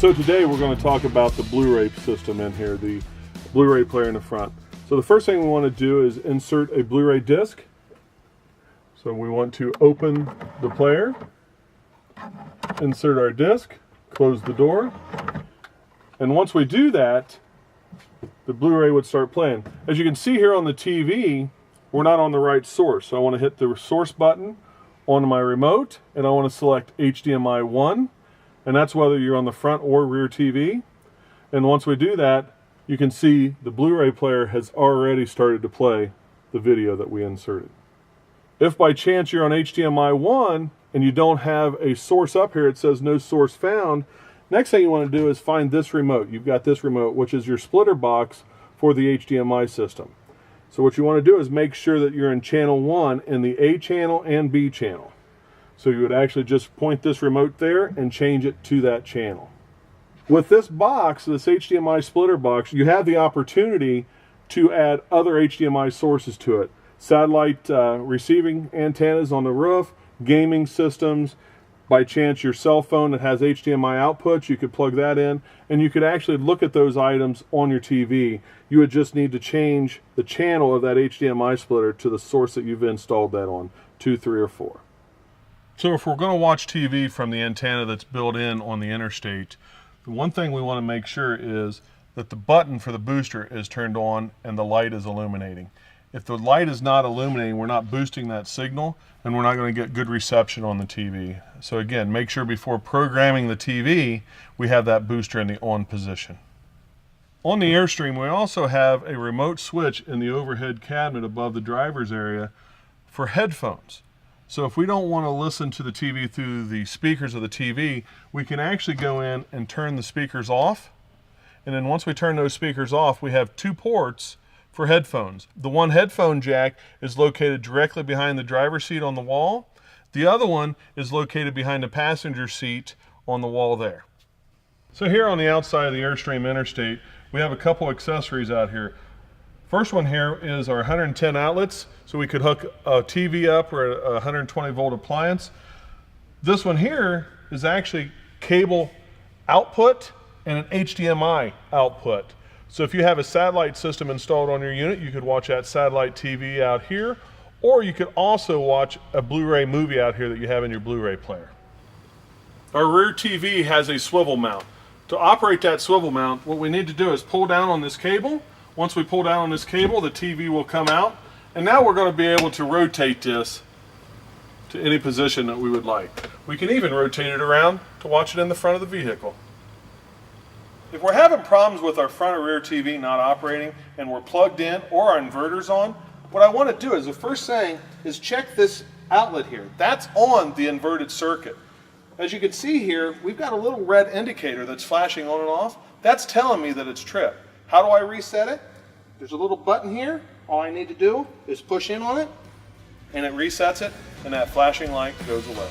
So today we're going to talk about the Blu-ray system in here, the Blu-ray player in the front. So the first thing we want to do is insert a Blu-ray disc. So we want to open the player, insert our disc, close the door, and once we do that, the Blu-ray would start playing. As you can see here on the TV, we're not on the right source. So I want to hit the source button on my remote, and I want to select HDMI 1, and that's whether you're on the front or rear TV. And once we do that, you can see the Blu-ray player has already started to play the video that we inserted. If by chance you're on HDMI 1 and you don't have a source up here, it says no source found, next thing you want to do is find this remote. You've got this remote, which is your splitter box for the HDMI system. So what you want to do is make sure that you're in channel 1 in the A channel and B channel. So you would actually just point this remote there and change it to that channel. With this box, this HDMI splitter box, you have the opportunity to add other HDMI sources to it. Satellite receiving antennas on the roof, gaming systems. By chance your cell phone that has HDMI outputs, you could plug that in, and you could actually look at those items on your TV. You would just need to change the channel of that HDMI splitter to the source that you've installed that on, 2, 3, or 4. So if we're going to watch TV from the antenna that's built in on the Interstate, the one thing we want to make sure is that the button for the booster is turned on and the light is illuminating. If the light is not illuminating, we're not boosting that signal, and we're not going to get good reception on the TV. So again, make sure before programming the TV, we have that booster in the on position. On the Airstream, we also have a remote switch in the overhead cabinet above the driver's area for headphones. So if we don't want to listen to the TV through the speakers of the TV, we can actually go in and turn the speakers off. And then once we turn those speakers off, we have 2 ports for headphones. The one headphone jack is located directly behind the driver's seat on the wall. The other one is located behind the passenger seat on the wall there. So here on the outside of the Airstream Interstate, we have a couple accessories out here. First one here is our 110 outlets, so we could hook a TV up or a 120 volt appliance. This one here is actually cable output and an HDMI output. So if you have a satellite system installed on your unit, you could watch that satellite TV out here, or you could also watch a Blu-ray movie out here that you have in your Blu-ray player. Our rear TV has a swivel mount. To operate that swivel mount, what we need to do is pull down on this cable. Once we pull down on this cable, the TV will come out, and now we're going to be able to rotate this to any position that we would like. We can even rotate it around to watch it in the front of the vehicle. If we're having problems with our front or rear TV not operating and we're plugged in or our inverter's on, what I want to do is the first thing is check this outlet here. That's on the inverted circuit. As you can see here, we've got a little red indicator that's flashing on and off. That's telling me that it's tripped. How do I reset it? There's a little button here. All I need to do is push in on it, and it resets it, and that flashing light goes away.